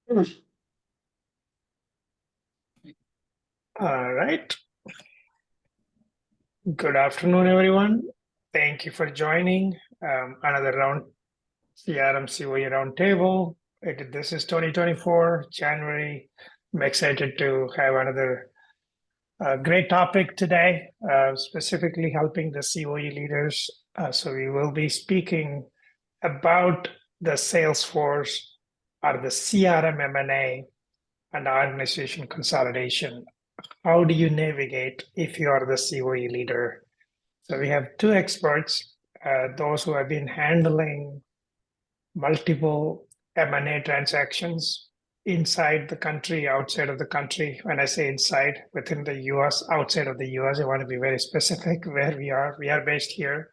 All right. Good afternoon, everyone. Thank you for joining another round CRM COE roundtable. This is 2024, January. I'm excited to have another great topic today, specifically helping the COE leaders. So we will be speaking about the Salesforce or the CRM M&A and organization consolidation. How do you navigate if you are the COE leader? So we have two experts, those who have been handling multiple M&A transactions inside the country, outside of the country. When I say inside, within the US, outside of the US, I want to be very specific where we are. We are based here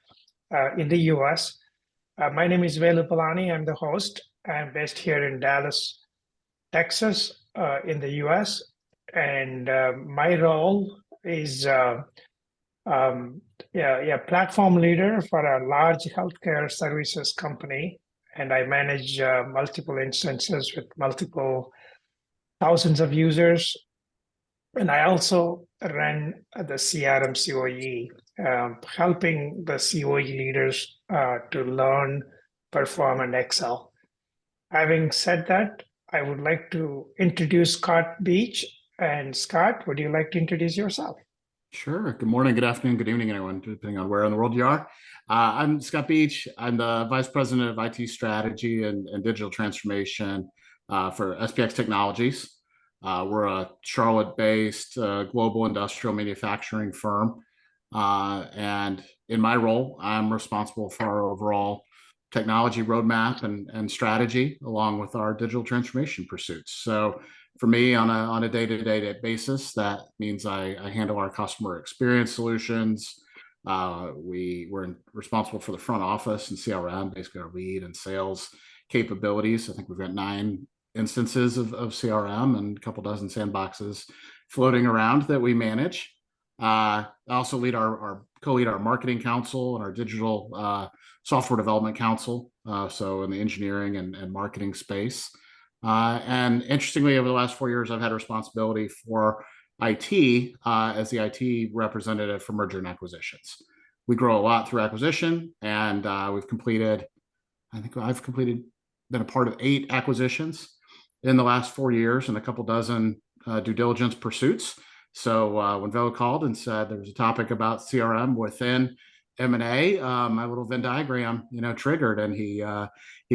in the US. My name is Velu Palani. I'm the host. I'm based here in Dallas, Texas, in the US. And my role is platform leader for a large healthcare services company. And I manage multiple instances with multiple thousands of users. And I also run the CRM COE, helping the COE leaders to learn, perform, and excel. Having said that, I would like to introduce Scott Beach. And Scott, would you like to introduce yourself? Sure. Good morning, good afternoon, good evening, everyone, depending on where in the world you are. I'm Scott Beach. I'm the Vice President of IT Strategy and Digital Transformation for SPX Technologies. We're a Charlotte-based global industrial manufacturing firm. And in my role, I'm responsible for our overall technology roadmap and strategy, along with our digital transformation pursuits. So for me, on a day-to-day basis, that means I handle our customer experience solutions. We're responsible for the front office and CRM, basically our lead and sales capabilities. I think we've got 9 instances of CRM and a couple dozen sandboxes floating around that we manage. I also co-lead our marketing council and our digital software development council, so in the engineering and marketing space. And interestingly, over the last 4 years, I've had responsibility for IT as the IT representative for merger and acquisitions. We grow a lot through acquisition, and I've completed, been a part of 8 acquisitions in the last 4 years and a couple dozen due diligence pursuits. So when Velu called and said there was a topic about CRM within M&A, my little Venn diagram, triggered, and he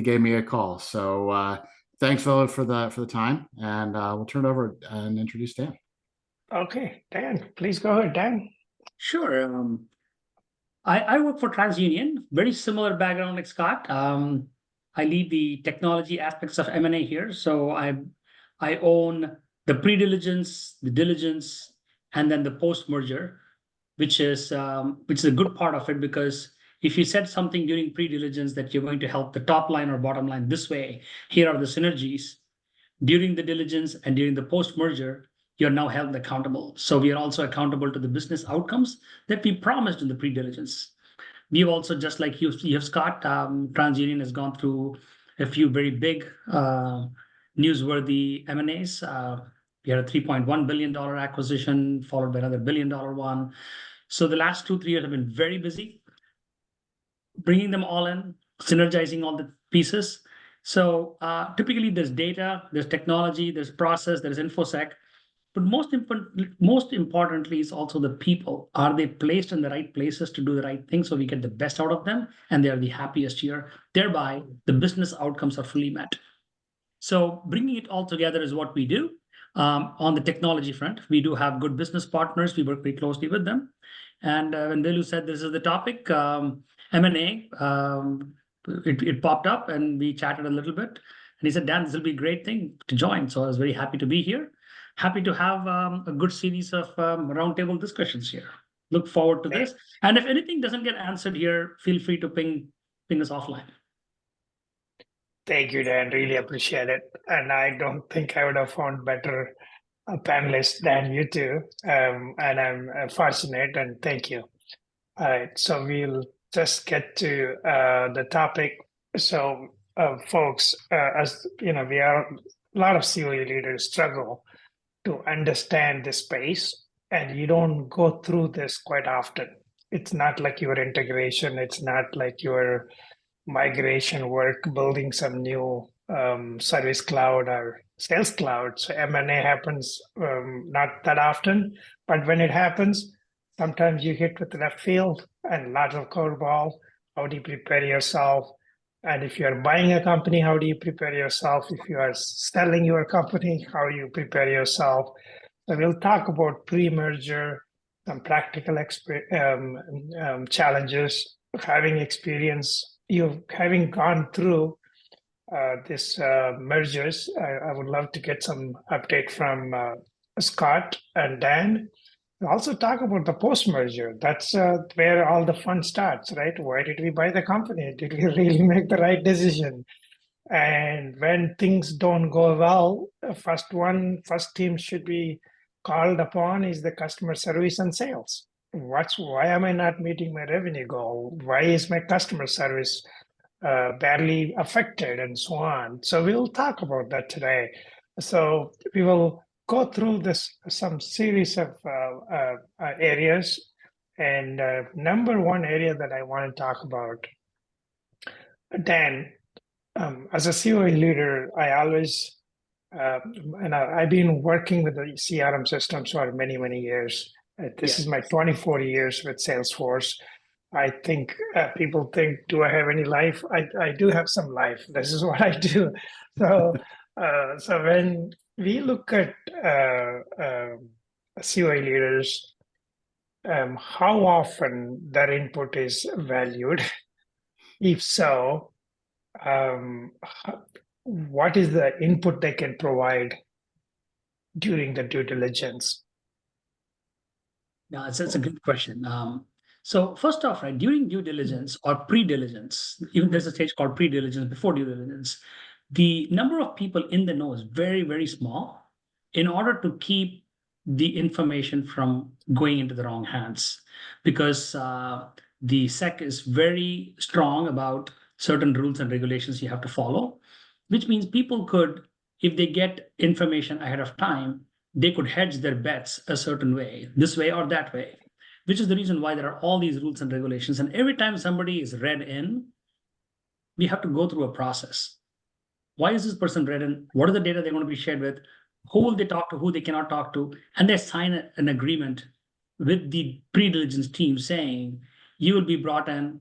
gave me a call. So thanks, Velu, for the time, and we'll turn it over and introduce Dan. Okay, Dan, please go ahead, Dan. Sure. I work for Transunion, very similar background like Scott. I lead the technology aspects of M&A here. So I own the pre-diligence, the diligence, and then the post-merger, which is a good part of it, because if you said something during pre-diligence that you're going to help the top line or bottom line this way, here are the synergies. During the diligence and during the post-merger, you're now held accountable. So we are also accountable to the business outcomes that we promised in the pre-diligence. We've also, just like you have, Scott, TransUnion has gone through a few very big newsworthy M&As. We had a $3.1 billion acquisition, followed by another $1 billion one. So the last 2-3 years have been very busy, bringing them all in, synergizing all the pieces. So typically there's data, there's technology, there's process, there's InfoSec. But most importantly is also the people. Are they placed in the right places to do the right thing so we get the best out of them and they are the happiest here? Thereby, the business outcomes are fully met. So bringing it all together is what we do. On the technology front, we do have good business partners. We work very closely with them. And when Velu said this is the topic, M&A, it popped up and we chatted a little bit. And he said, Dan, this will be a great thing to join. So I was very happy to be here. Happy to have a good series of roundtable discussions here. Look forward to this. And if anything doesn't get answered here, feel free to ping us offline. Thank you, Dan. Really appreciate it. And I don't think I would have found better panelists than you two. And I'm fortunate, and thank you. All right, so we'll just get to the topic. So, folks, as you know, we are a lot of COE leaders struggle to understand the space, and you don't go through this quite often. It's not like your integration, it's not like your migration work, building some new service cloud or sales cloud. So M&A happens not that often, but when it happens, sometimes you hit with left field and lots of curveball. How do you prepare yourself? And if you're buying a company, how do you prepare yourself? If you are selling your company, how you prepare yourself? So we'll talk about pre-merger, some practical challenges, having experience, you having gone through this mergers. I would love to get some update from Scott and Dan. We'll also talk about the post-merger. That's where all the fun starts, right? Why did we buy the company? Did we really make the right decision? And when things don't go well, first team should be called upon is the customer service and sales. Why am I not meeting my revenue goal? Why is my customer service badly affected, and so on? So we'll talk about that today. So we will go through some series of areas, and number one area that I want to talk about, Dan. As a COE leader, I always, and I've been working with the CRM systems for many, many years. This is my 24 years with Salesforce. I think people think, do I have any life? I do have some life. This is what I do. So, so when we look at COE leaders, how often their input is valued? If so, what is the input they can provide during the due diligence? Yeah, it's a good question. So first off, right, during due diligence or pre-diligence, even there's a stage called pre-diligence before due diligence, the number of people in the know is very, very small in order to keep the information from going into the wrong hands, because the SEC is very strong about certain rules and regulations you have to follow, which means people could, if they get information ahead of time, they could hedge their bets a certain way, this way or that way, which is the reason why there are all these rules and regulations. And every time somebody is read in, we have to go through a process. Why is this person read in? What are the data they're going to be shared with? Who will they talk to, who they cannot talk to? And they sign an agreement with the pre-diligence team saying, you will be brought in,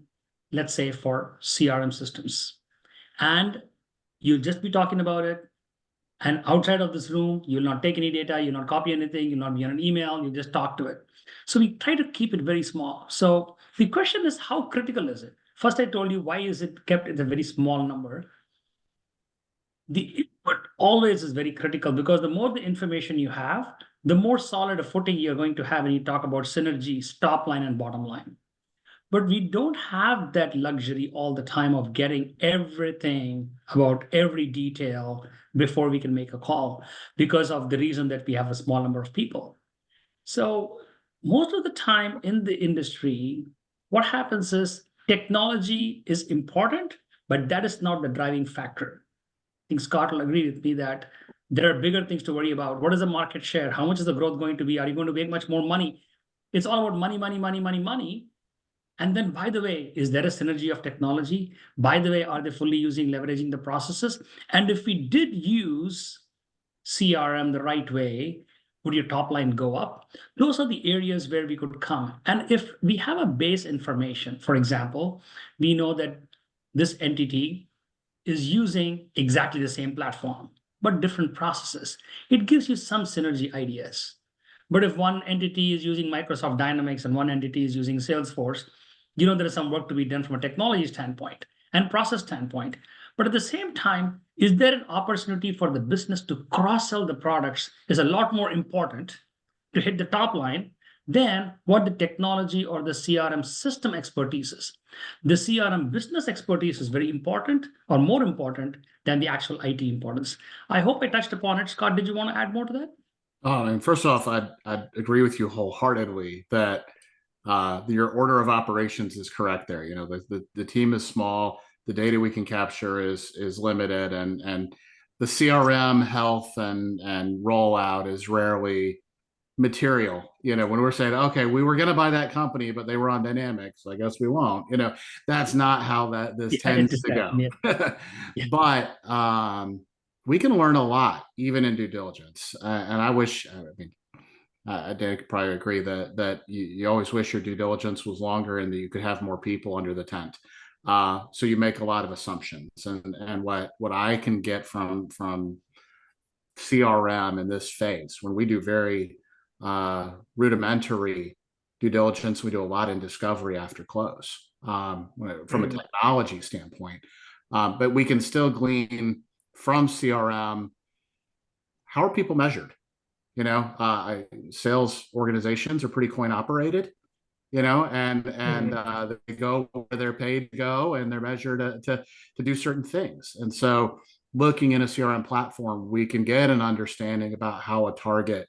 let's say, for CRM systems. And you'll just be talking about it. And outside of this room, you'll not take any data, you'll not copy anything, you'll not be on an email, you just talk to it. So we try to keep it very small. So the question is, how critical is it? First, I told you, why is it kept at a very small number? The input always is very critical, because the more the information you have, the more solid a footing you're going to have when you talk about synergies, top line and bottom line. But we don't have that luxury all the time of getting everything about every detail before we can make a call, because of the reason that we have a small number of people. So most of the time in the industry, what happens is technology is important, but that is not the driving factor. I think Scott will agree with me that there are bigger things to worry about. What is the market share? How much is the growth going to be? Are you going to make much more money? It's all about money, money, money, money, money. And then, by the way, is there a synergy of technology? By the way, are they fully leveraging the processes? And if we did use CRM the right way, would your top line go up? Those are the areas where we could come. And if we have a base information, for example, we know that this entity is using exactly the same platform, but different processes. It gives you some synergy ideas. But if one entity is using Microsoft Dynamics and one entity is using Salesforce, there is some work to be done from a technology standpoint and process standpoint. But at the same time, is there an opportunity for the business to cross-sell the products is a lot more important to hit the top line than what the technology or the CRM system expertise is. The CRM business expertise is very important, or more important than the actual IT importance. I hope I touched upon it. Scott, did you want to add more to that? And first off, I'd agree with you wholeheartedly that your order of operations is correct there. The team is small, the data we can capture is limited, and the CRM health and rollout is rarely material. When we're saying, okay, we were going to buy that company, but they were on Dynamics, I guess we won't. That's not how this tends to go. Yeah. But we can learn a lot even in due diligence. And I wish, Dan could probably agree that you always wish your due diligence was longer and that you could have more people under the tent. So you make a lot of assumptions, and what I can get from CRM in this phase, when we do very rudimentary due diligence, we do a lot in discovery after close from a technology standpoint, but we can still glean from CRM, how are people measured? Sales organizations are pretty coin operated, and they go where they're paid to go, and they're measured to do certain things. And so looking in a CRM platform, we can get an understanding about how a target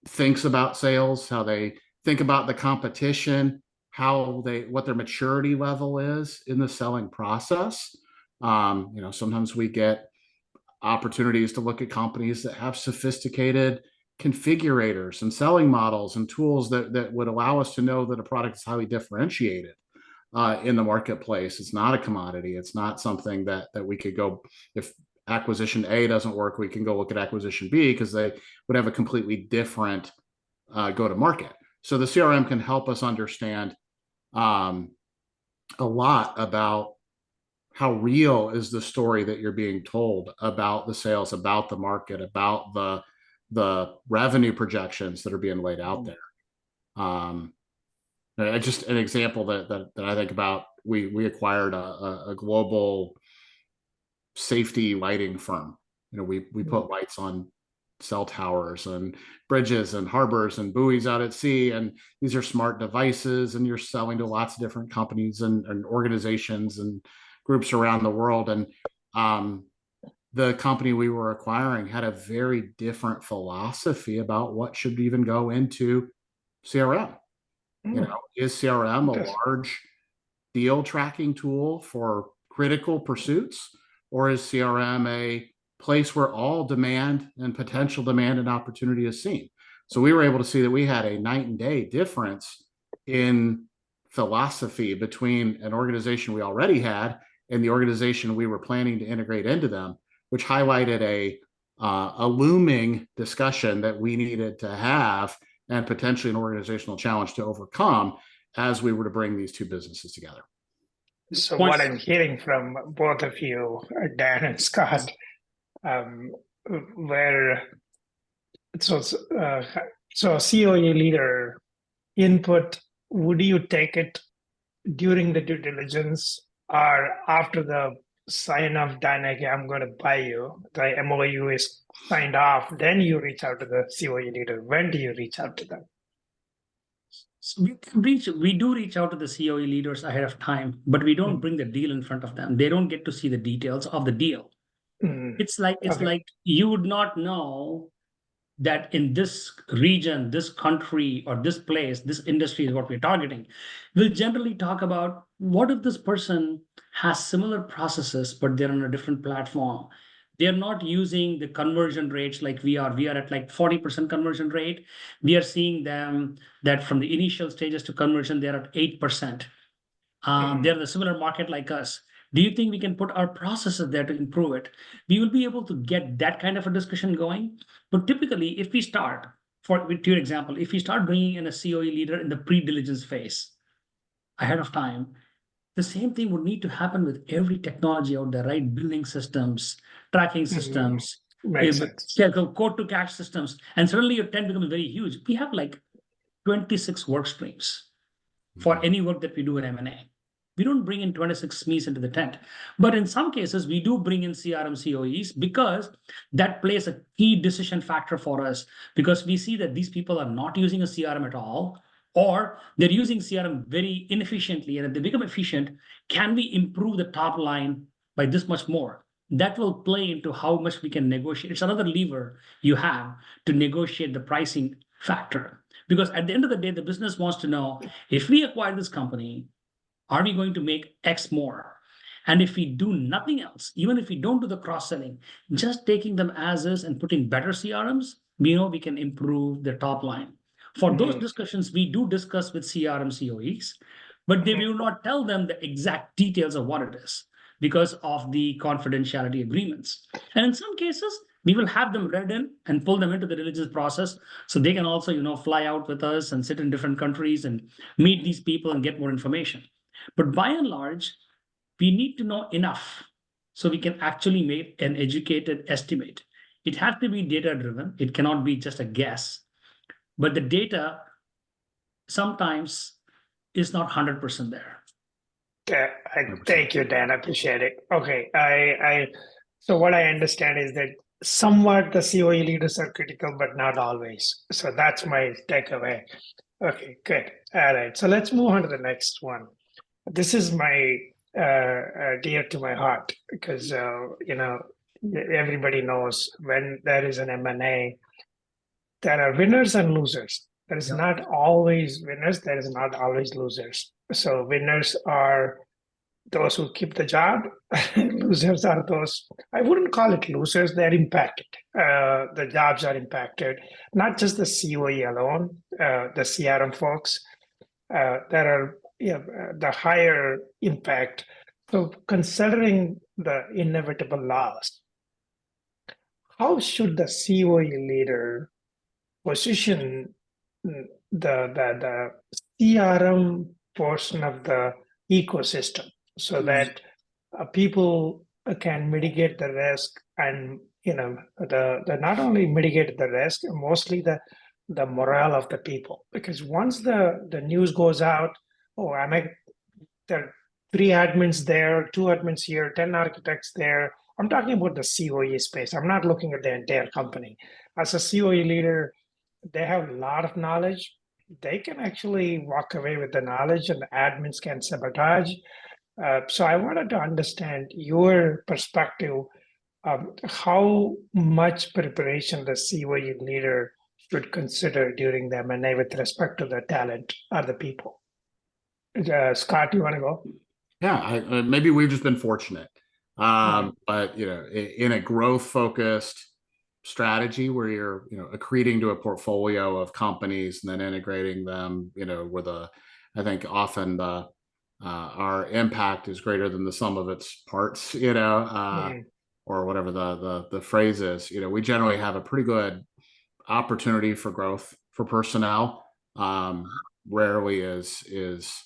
thinks about sales, how they think about the competition, what their maturity level is in the selling process. Sometimes we get opportunities to look at companies that have sophisticated configurators and selling models and tools that would allow us to know that a product is highly differentiated in the marketplace. It's not a commodity. It's not something that we could go, if acquisition A doesn't work, we can go look at acquisition B, because they would have a completely different go-to-market. So the CRM can help us understand a lot about how real is the story that you're being told about the sales, about the market, about the revenue projections that are being laid out there. Just an example that I think about, we acquired a global safety lighting firm. We put lights on cell towers and bridges and harbors and buoys out at sea, and these are smart devices, and you're selling to lots of different companies and organizations and groups around the world. And the company we were acquiring had a very different philosophy about what should even go into CRM. Is CRM a large deal tracking tool for critical pursuits, or is CRM a place where all demand and potential demand and opportunity is seen? So we were able to see that we had a night and day difference in philosophy between an organization we already had and the organization we were planning to integrate into them, which highlighted a looming discussion that we needed to have, and potentially an organizational challenge to overcome as we were to bring these two businesses together. So what I'm hearing from both of you, Dan and Scott, so COE leader input, would you take it during the due diligence or after the sign off done, okay, I'm going to buy you, the MOU is signed off, then you reach out to the COE leader? When do you reach out to them? So we do reach out to the COE leaders ahead of time, but we don't bring the deal in front of them. They don't get to see the details of the deal. It's like you would not know that in this region, this country, or this place, this industry is what we're targeting. We'll generally talk about, what if this person has similar processes, but they're on a different platform? They're not using the conversion rates like we are. We are at like 40% conversion rate. We are seeing them that from the initial stages to conversion, they're at 8%. They're the similar market like us. Do you think we can put our processes there to improve it? We will be able to get that kind of a discussion going. But typically, if we start, to your example, if we start bringing in a COE leader in the pre-diligence phase ahead of time, the same thing would need to happen with every technology out there, right? Billing systems, tracking systems, quote to cash systems. And suddenly your tent becomes very huge. We have like 26 work streams for any work that we do in M&A. We don't bring in 26 SMEs into the tent. But in some cases, we do bring in CRM COEs, because that plays a key decision factor for us, because we see that these people are not using a CRM at all, or they're using CRM very inefficiently. And if they become efficient, can we improve the top line by this much more? That will play into how much we can negotiate. It's another lever you have to negotiate the pricing factor. Because at the end of the day, the business wants to know, if we acquire this company, are we going to make X more? And if we do nothing else, even if we don't do the cross-selling, just taking them as is and putting better CRMs, we know we can improve the top line. For those discussions, we do discuss with CRM COEs, but they will not tell them the exact details of what it is because of the confidentiality agreements. And in some cases, we will have them read in and pull them into the diligence process so they can also, fly out with us and sit in different countries and meet these people and get more information. But by and large, we need to know enough so we can actually make an educated estimate. It has to be data driven. It cannot be just a guess. But the data sometimes is not 100% there. Yeah, thank you, Dan. I appreciate it. Okay, so what I understand is that somewhat the COE leaders are critical, but not always. So that's my takeaway. Okay, good. All right, so let's move on to the next one. This is my dear to my heart because everybody knows when there is an M&A, there are winners and losers. There is not always winners. There is not always losers. So winners are those who keep the job. Losers are those, I wouldn't call it losers. They're impacted. The jobs are impacted. Not just the COE alone, the CRM folks. There are the higher impact. So considering the inevitable loss, how should the COE leader position the CRM portion of the ecosystem so that people can mitigate the risk and the not only mitigate the risk, mostly the morale of the people, because once the news goes out, there are 3 admins there, 2 admins here, 10 architects there. I'm talking about the COE space. I'm not looking at the entire company. As a COE leader, they have a lot of knowledge. They can actually walk away with the knowledge and the admins can sabotage. So I wanted to understand your perspective of how much preparation the COE leader should consider during the M&A with respect to the talent or the people. Scott, you want to go? Yeah, maybe we've just been fortunate. But in a growth-focused strategy where you're accreting to a portfolio of companies and then integrating them, where I think often our impact is greater than the sum of its parts, or whatever the phrase is. We generally have a pretty good opportunity for growth for personnel. Rarely is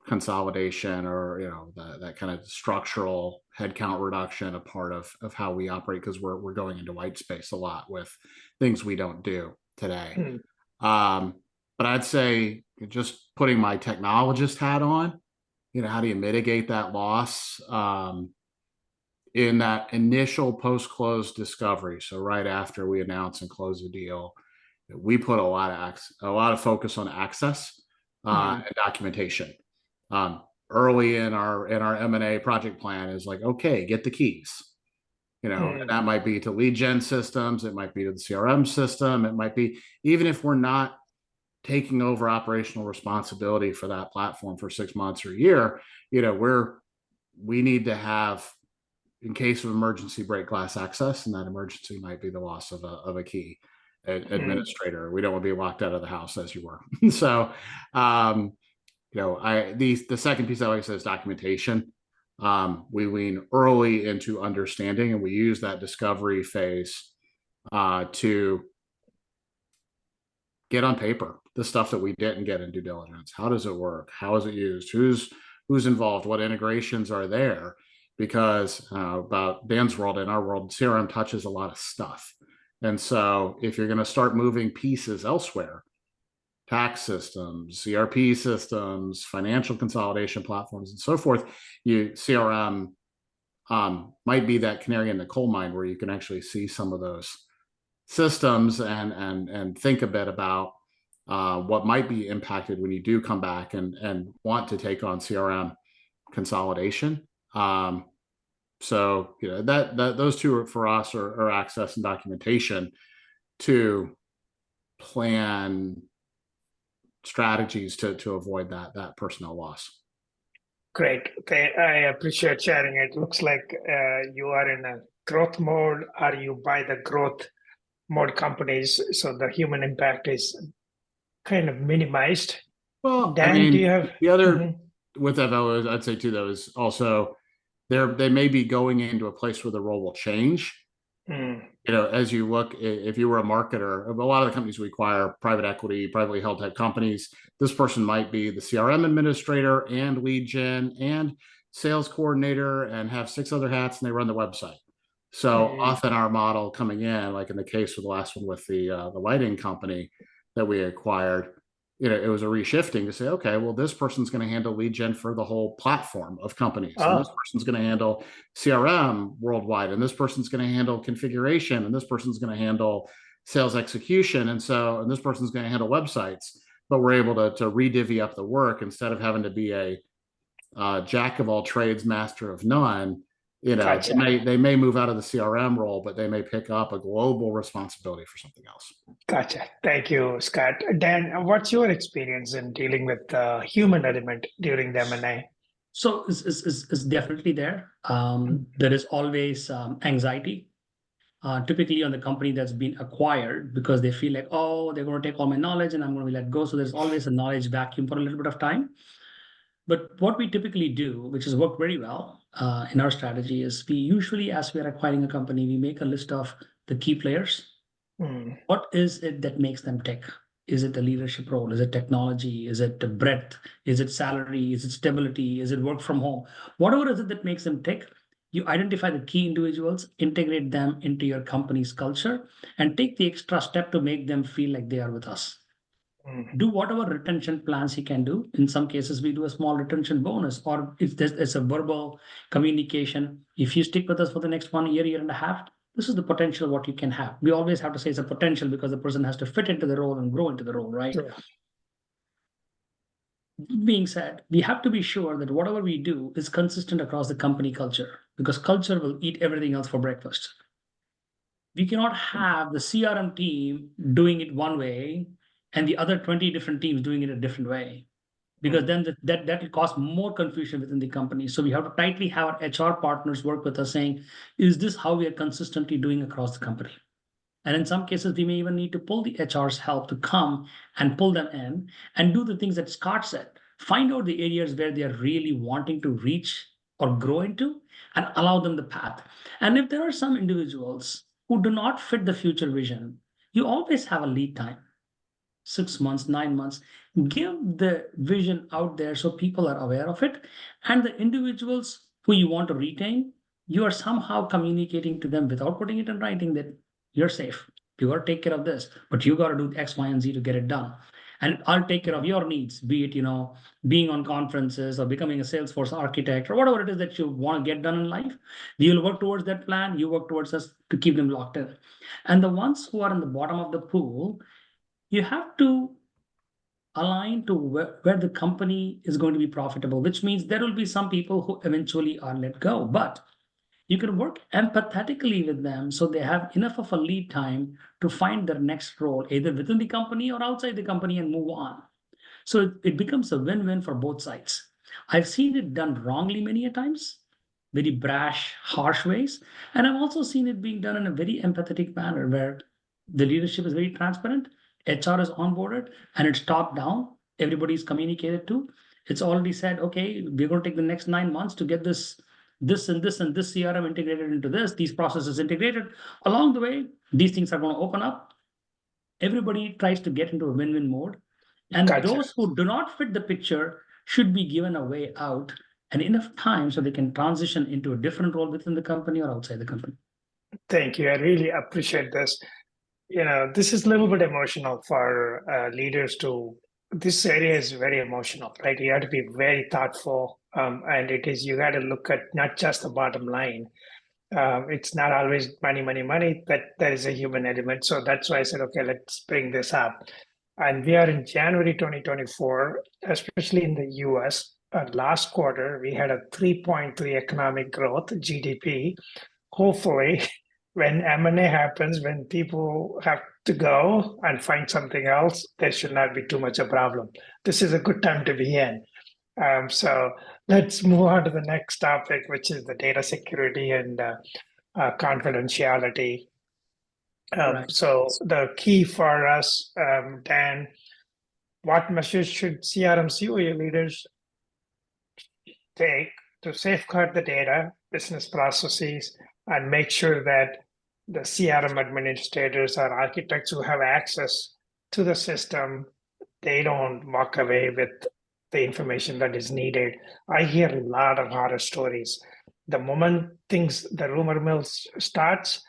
consolidation or that kind of structural headcount reduction a part of how we operate, because we're going into white space a lot with things we don't do today. But I'd say, just putting my technologist hat on, how do you mitigate that loss in that initial post-close discovery? So right after we announce and close the deal, we put a lot of focus on access and documentation. Early in our M&A project plan is like, okay, get the keys. And that might be to lead gen systems, it might be to the CRM system, it might be, even if we're not taking over operational responsibility for that platform for 6 months or a year, we need to have, in case of emergency, break glass access, and that emergency might be the loss of a key administrator. We don't want to be locked out of the house as you were. So the second piece I like to say is documentation. We lean early into understanding, and we use that discovery phase to get on paper the stuff that we didn't get in due diligence. How does it work? How is it used? Who's involved? What integrations are there? Because about Dan's world and our world, CRM touches a lot of stuff. And so if you're going to start moving pieces elsewhere, tax systems, ERP systems, financial consolidation platforms, and so forth, CRM might be that canary in the coal mine where you can actually see some of those systems and think a bit about what might be impacted when you do come back and want to take on CRM consolidation. So that those two are, for us, are access and documentation to plan strategies to avoid that personnel loss. Great. Okay, I appreciate sharing. It looks like you are in a growth mode. Are you by the growth mode companies? So the human impact is kind of minimized. Well, I Dan, do you mean, have? the other Mhm. with that though is I'd say too though is also they may be going into a place where the role will change. Mm. As you look, if you were a marketer, a lot of the companies require private equity, privately held type companies. This person might be the CRM administrator and lead gen and sales coordinator and have 6 other hats and they run the website. So Mm. often our model coming in, like in the case of the last one with the lighting company that we acquired, it was a reshifting to say, okay, well, this person's going to handle lead gen for the whole platform of companies, and this Oh, person's going to handle CRM worldwide, and this person's going to handle configuration, and this person's going to handle sales execution, and this person's going to handle websites. But we're able to redivvy up the work instead of having to be a jack of all trades, master of none. gotcha. They may move out of the CRM role, but they may pick up a global responsibility for something else. Gotcha. Thank you, Scott. Dan, what's your experience in dealing with the human element during the M&A? So it's definitely there. There is always anxiety, typically on the company that's been acquired because they feel like, oh, they're going to take all my knowledge and I'm going to be let go. So there's always a knowledge vacuum for a little bit of time. But what we typically do, which has worked very well in our strategy, is we usually, as we are acquiring a company, we make a list of the key players. Mm. What is it that makes them tick? Is it the leadership role? Is it technology? Is it the breadth? Is it salary? Is it stability? Is it work from home? Whatever is it that makes them tick, you identify the key individuals, integrate them into your company's culture, and take the extra step to make them feel like they are with us. Mm. Do whatever retention plans you can do. In some cases, we do a small retention bonus, or if there's a verbal communication. If you stick with us for the next 1 year, year and a half, this is the potential what you can have. We always have to say it's a potential because the person has to fit into the role and grow into the role, right? Sure. Being said, we have to be sure that whatever we do is consistent across the company culture because culture will eat everything else for breakfast. We cannot have the CRM team doing it one way and the other 20 different teams doing it a different way because then that will cause more confusion within the company. So we have to tightly have our HR partners work with us saying, is this how we are consistently doing across the company? And in some cases, we may even need to pull the HR's help to come and pull them in and do the things that Scott said. Find out the areas where they are really wanting to reach or grow into and allow them the path. And if there are some individuals who do not fit the future vision, you always have a lead time. 6 months, 9 months, give the vision out there so people are aware of it. And the individuals who you want to retain, you are somehow communicating to them without putting it in writing that you're safe. You got to take care of this, but you got to do X, Y, and Z to get it done. And I'll take care of your needs, be it, being on conferences or becoming a Salesforce architect or whatever it is that you want to get done in life. We will work towards that plan. You work towards us to keep them locked in. And the ones who are in the bottom of the pool, you have to align to where the company is going to be profitable, which means there will be some people who eventually are let go. But you can work empathetically with them so they have enough of a lead time to find their next role, either within the company or outside the company, and move on. So it becomes a win-win for both sides. I've seen it done wrongly many a times, very brash, harsh ways. And I've also seen it being done in a very empathetic manner where the leadership is very transparent, HR is onboarded, and it's top down. Everybody's communicated to. It's already said, okay, we're going to take the next 9 months to get this and this and this CRM integrated into this, these processes integrated. Along the way, these things are going to open up. Everybody tries to get into a win-win mode. And Gotcha. those who do not fit the picture should be given a way out and enough time so they can transition into a different role within the company or outside the company. Thank you. I really appreciate this. This is a little bit emotional for leaders to. This area is very emotional, right? You have to be very thoughtful, and you got to look at not just the bottom line. It's not always money, money, money, but there is a human element. So that's why I said, okay, let's bring this up. And we are in January 2024, especially in the US. Last quarter, we had a 3.3 economic growth, GDP. Hopefully, when M&A happens, when people have to go and find something else, there should not be too much a problem. This is a good time to be in. So let's move on to the next topic, which is the data security and confidentiality. Right. So the key for us, Dan, what measures should CRM COE leaders take to safeguard the data, business processes, and make sure that the CRM administrators or architects who have access to the system, they don't walk away with the information that is needed. I hear a lot of horror stories. The moment the rumor mill starts,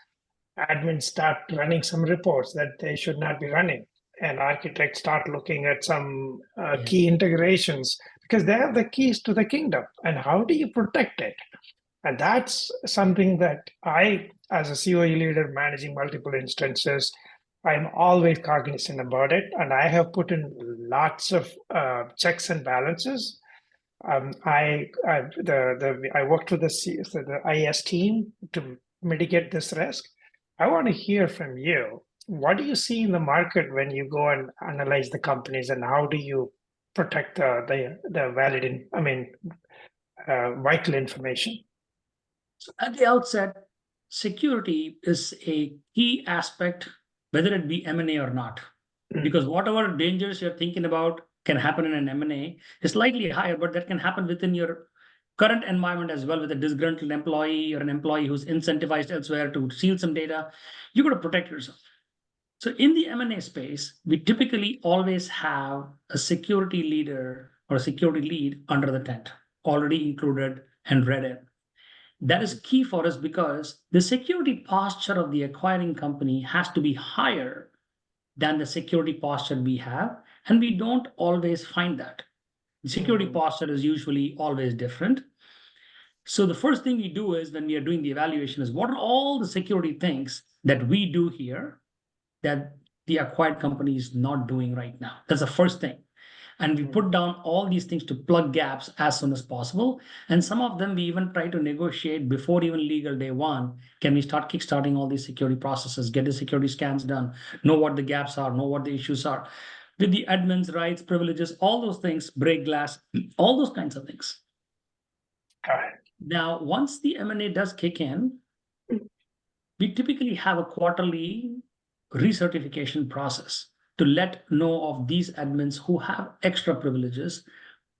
admins start running some reports that they should not be running. And architects start looking at some key integrations because they have the keys to the kingdom. And how do you protect it? And that's something that I, as a COE leader managing multiple instances, I'm always cognizant about it. And I have put in lots of checks and balances. I worked with the IS team to mitigate this risk. I want to hear from you. What do you see in the market when you go and analyze the companies, and how do you protect the vital information? So at the outset, security is a key aspect, whether it be M&A or not, because whatever dangers you're thinking about can happen in an M&A is slightly higher, but that can happen within your current environment as well, with a disgruntled employee or an employee who's incentivized elsewhere to steal some data. You got to protect yourself. So in the M&A space, we typically always have a security leader or a security lead under the tent, already included and read in. That is key for us because the security posture of the acquiring company has to be higher than the security posture we have, and we don't always find that. The security posture is usually always different. So the first thing we do is, when we are doing the evaluation, is what are all the security things that we do here that the acquired company is not doing right now? That's the first thing. And we put down all these things to plug gaps as soon as possible. And some of them we even try to negotiate before even legal day one. Can we start kickstarting all these security processes, get the security scans done, know what the gaps are, know what the issues are, with the admin's rights, privileges, all those things, break glass, all those kinds of things. Now, once the M&A does kick in, we typically have a quarterly recertification process to let know of these admins who have extra privileges,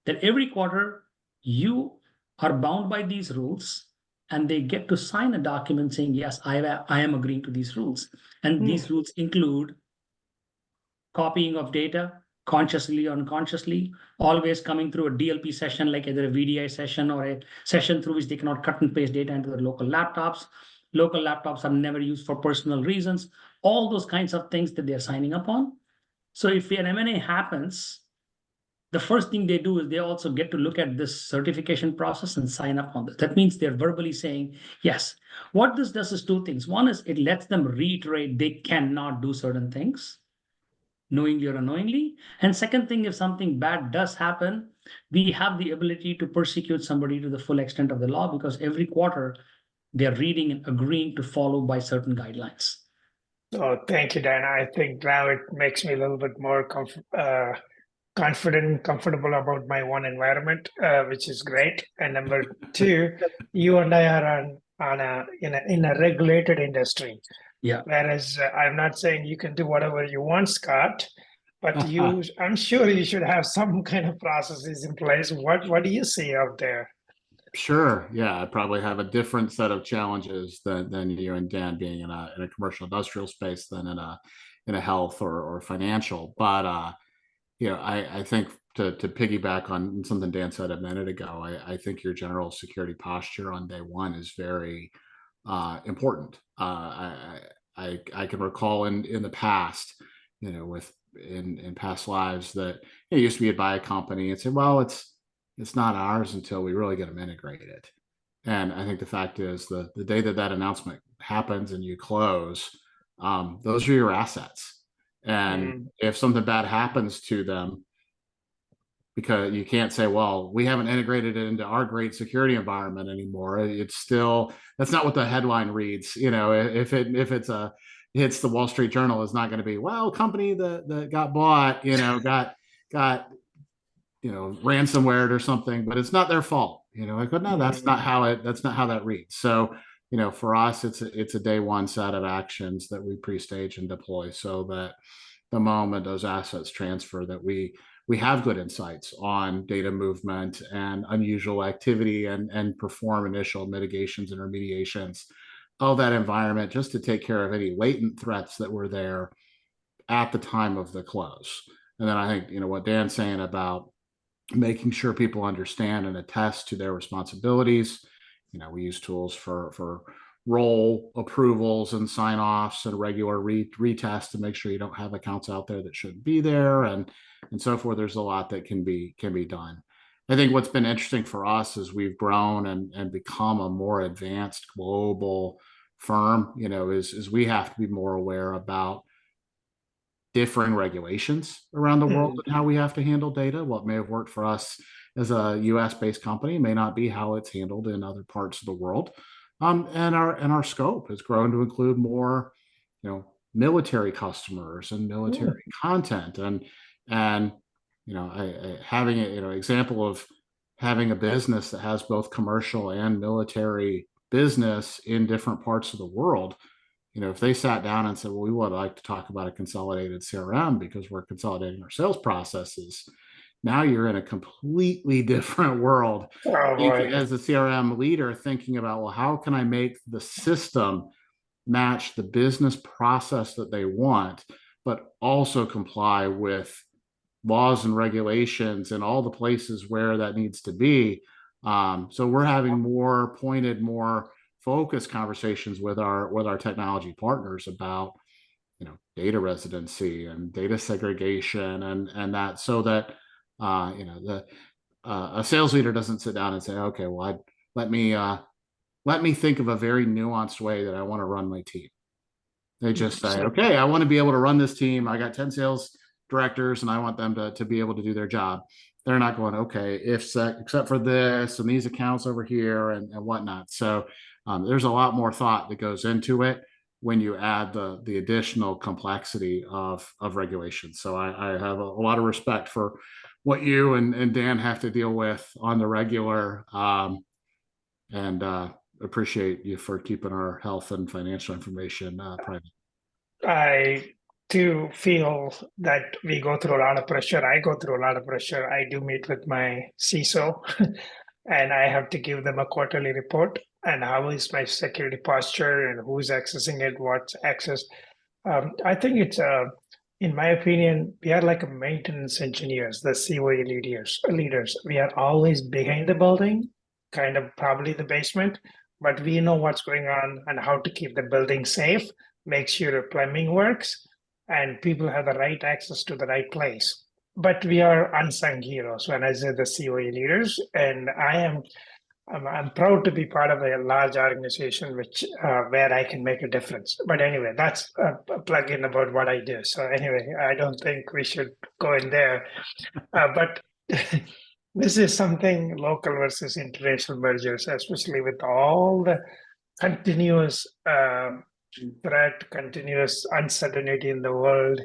that every quarter you are bound by these rules, and they get to sign a document saying, yes, I am agreeing to these rules. And these rules include copying of data, consciously or unconsciously, always coming through a DLP session, like either a VDI session or a session through which they cannot cut and paste data into their local laptops. Local laptops are never used for personal reasons, all those kinds of things that they're signing up on. So if an M&A happens, the first thing they do is they also get to look at this certification process and sign up on this. That means they're verbally saying, yes. What this does is two things. One is it lets them reiterate they cannot do certain things, knowingly or unknowingly. And second thing, if something bad does happen, we have the ability to persecute somebody to the full extent of the law, because every quarter they're reading and agreeing to follow by certain guidelines. Oh, thank you, Diana. I think now it makes me a little bit more confident, comfortable about my own environment, which is great. And number two, you and I are in a regulated industry. Yeah. Whereas I'm not saying you can do whatever you want, Scott, but I'm sure you should have some kind of processes in place. What do you see out there? Sure. Yeah, I probably have a different set of challenges than you and Dan, being in a commercial industrial space than in a health or financial. But I think to piggyback on something Dan said a minute ago, I think your general security posture on day one is very important. I can recall in the past, in past lives, that it used to be, you'd buy a company and say, well, it's not ours until we really get them integrated. And I think the fact is, the day that announcement happens and you close, those are your assets. And if something bad happens to them, because you can't say, well, we haven't integrated it into our great security environment anymore. It's still, that's not what the headline reads. If it's hits the Wall Street Journal, is not going to be, well, company that got bought, got ransomware or something, but it's not their fault. I go, no, that's not how that reads. So, for us, it's a day one set of actions that we pre-stage and deploy so that the moment those assets transfer, that we have good insights on data movement and unusual activity and perform initial mitigations and remediations of that environment just to take care of any latent threats that were there at the time of the close. And then I think, what Dan's saying about making sure people understand and attest to their responsibilities. We use tools for role approvals and sign-offs and regular retests to make sure you don't have accounts out there that shouldn't be there and so forth. There's a lot that can be done. I think what's been interesting for us as we've grown and become a more advanced global firm, is we have to be more aware about differing regulations around the world and how we have to handle data. What may have worked for us as a US based company may not be how it's handled in other parts of the world. And our scope has grown to include more, military customers and military content and having an example of having a business that has both commercial and military business in different parts of the world. If they sat down and said, well, we would like to talk about a consolidated CRM because we're consolidating our sales processes. Now you're in a completely different world as a CRM leader thinking about, well, how can I make the system match the business process that they want, but also comply with laws and regulations and all the places where that needs to be. So we're having more pointed, more focused conversations with our technology partners about data residency and data segregation and that, so that a sales leader doesn't sit down and say, okay, well, let me think of a very nuanced way that I want to run my team. They just say, okay, I want to be able to run this team. I got 10 sales directors and I want them to be able to do their job. They're not going, okay, except for this and these accounts over here and whatnot. So there's a lot more thought that goes into it when you add the additional complexity of regulation. So I have a lot of respect for what you and Dan have to deal with on the regular, and appreciate you for keeping our health and financial information private. I do feel that we go through a lot of pressure. I go through a lot of pressure. I do meet with my CISO and I have to give them a quarterly report and how is my security posture and who's accessing it, what's access. I think it's, in my opinion, we are like a maintenance engineers, the COE leaders. We are always behind the building, kind of probably the basement, but we know what's going on and how to keep the building safe, make sure plumbing works, and people have the right access to the right place. But we are unsung heroes when I say the COE leaders, and I'm proud to be part of a large organization where I can make a difference. But anyway, that's a plug-in about what I do. So anyway, I don't think we should go in there. But this is something local versus international mergers, especially with all the continuous threat, continuous uncertainty in the world,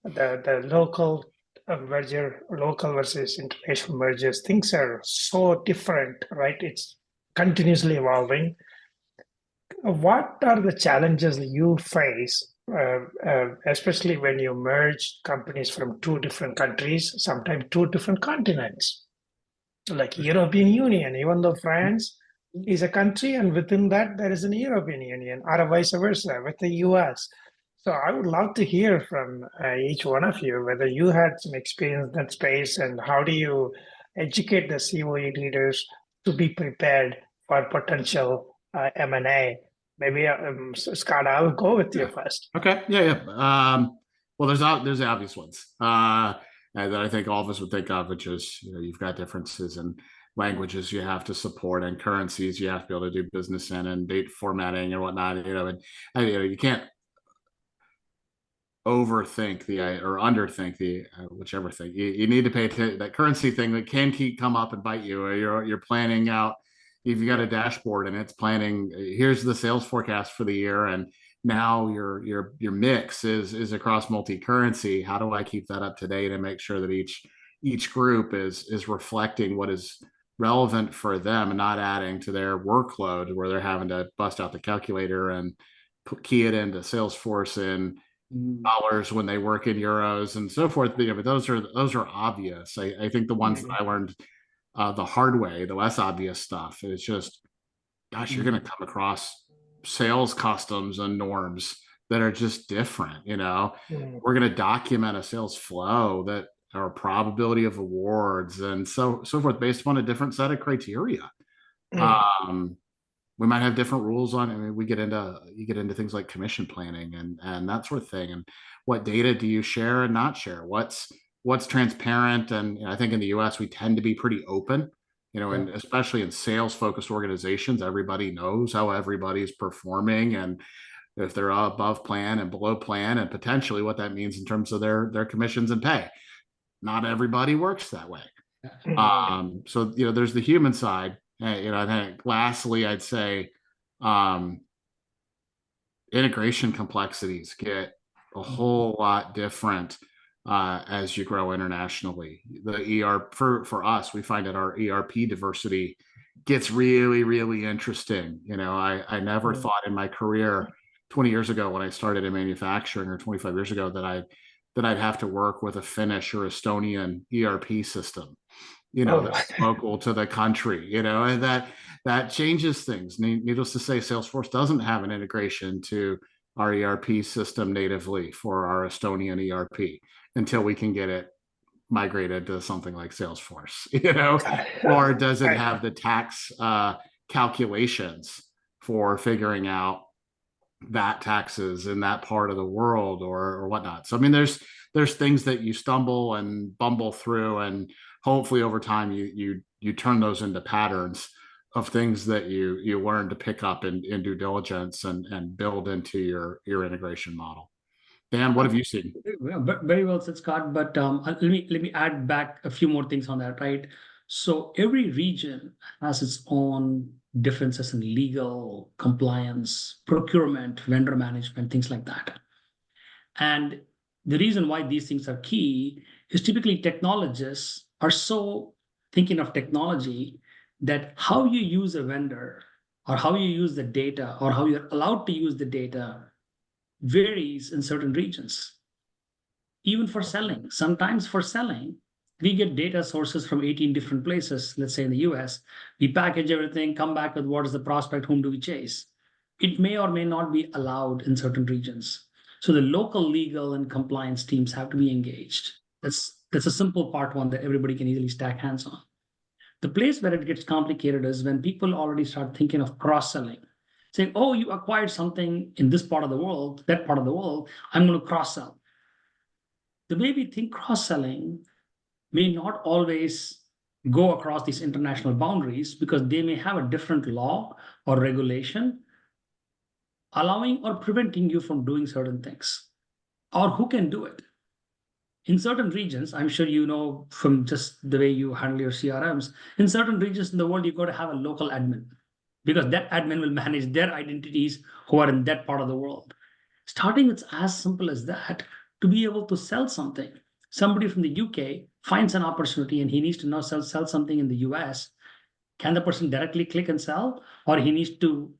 the local local versus international mergers, things are so different, right? It's continuously evolving. What are the challenges you face, especially when you merge companies from two different countries, sometimes two different continents, like European Union, even though France is a country and within that there is an European Union, or vice versa with the US. So I would love to hear from each one of you, whether you had some experience in that space and how do you educate the COE leaders to be prepared for potential M&A. Maybe Scott, I'll go with you first. Okay, yeah. Well, there's the obvious ones that I think all of us would think of, which is you've got differences in languages you have to support and currencies you have to be able to do business in and date formatting and whatnot. And you can't overthink or underthink whichever thing. You need to pay attention. That currency thing that can come up and bite you. Or you're planning out. If you got a dashboard and it's planning, here's the sales forecast for the year, and now your mix is across multi-currency. How do I keep that up to date and make sure that each each group is reflecting what is relevant for them and not adding to their workload where they're having to bust out the calculator and key it into Salesforce in dollars when they work in euros and so forth. But those are obvious. I think the ones that I learned the hard way, the less obvious stuff is just, gosh, you're going to come across sales customs and norms that are just different. We're going to document a sales flow that or probability of awards and so forth based upon a different set of criteria. We might have different rules on. I mean, you get into things like commission planning and that sort of thing. And what data do you share and not share? What's transparent? And I think in the U.S. we tend to be pretty open. And especially in sales-focused organizations, everybody knows how everybody's performing and if they're above plan and below plan, and potentially what that means in terms of their commissions and pay. Not everybody works that way. So there's the human side. I think lastly, I'd say integration complexities get a whole lot different as you grow internationally. The ERP for us, we find that our ERP diversity gets really, really interesting. I never thought in my career 20 years ago when I started in manufacturing, or 25 years ago, that I'd have to work with a Finnish or Estonian ERP system, that's local to the country, and that changes things. Needless to say, Salesforce doesn't have an integration to our ERP system natively for our Estonian ERP until we can get it migrated to something like Salesforce, or does it have the tax calculations for figuring out VAT taxes in that part of the world or whatnot. So I mean, there's things that you stumble and bumble through, and hopefully over time you turn those into patterns of things that you learn to pick up in due diligence and build into your integration model. Dan, what have you seen? Very well said, Scott. But let me add back a few more things on that, right? So every region has its own differences in legal, compliance, procurement, vendor management, things like that. And the reason why these things are key is typically technologists are so thinking of technology that how you use a vendor or how you use the data or how you're allowed to use the data varies in certain regions. Even for selling, sometimes for selling, we get data sources from 18 different places, let's say in the US. We package everything, come back with what is the prospect, whom do we chase? It may or may not be allowed in certain regions. So the local legal and compliance teams have to be engaged. That's a simple part one that everybody can easily stack hands on. The place where it gets complicated is when people already start thinking of cross-selling, saying, oh, you acquired something in this part of the world, that part of the world, I'm going to cross-sell. The way we think cross-selling may not always go across these international boundaries because they may have a different law or regulation allowing or preventing you from doing certain things, or who can do it. In certain regions, I'm sure you know from just the way you handle your CRMs, in certain regions in the world, you've got to have a local admin because that admin will manage their identities who are in that part of the world. Starting it's as simple as that to be able to sell something. Somebody from the UK finds an opportunity and he needs to now sell something in the US. Can the person directly click and sell, or he needs to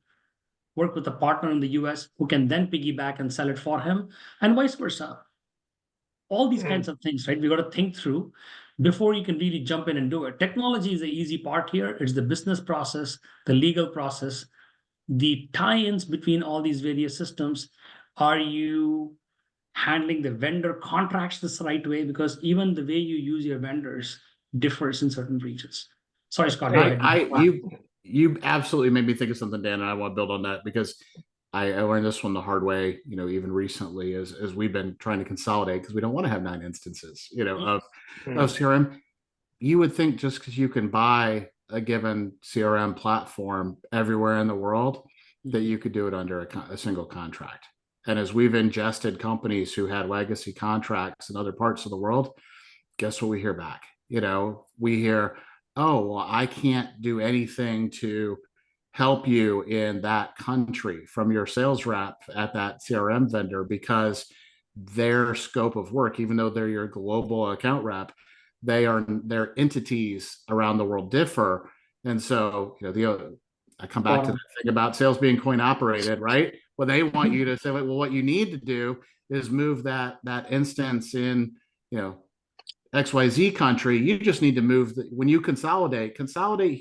work with a partner in the US who can then piggyback and sell it for him, and vice versa? All these kinds of things, right? We got to think through before you can really jump in and do it. Technology is the easy part here. It's the business process, the legal process, the tie-ins between all these various systems. Are you handling the vendor contracts this right way? Because even the way you use your vendors differs in certain regions. Sorry, Scott. Go ahead. You absolutely made me think of something, Dan, and I want to build on that because I learned this one the hard way, even recently as we've been trying to consolidate because we don't want to have 9 instances, of CRM. You would think just because you can buy a given CRM platform everywhere in the world that you could do it under a single contract. And as we've ingested companies who had legacy contracts in other parts of the world, guess what we hear back? We hear, oh, well, I can't do anything to help you in that country from your sales rep at that CRM vendor because their scope of work, even though they're your global account rep, their entities around the world differ. And so, I come back to the thing about sales being coin operated, right? Well, they want you to say, well, what you need to do is move that instance in, XYZ country. You just need to move when you consolidate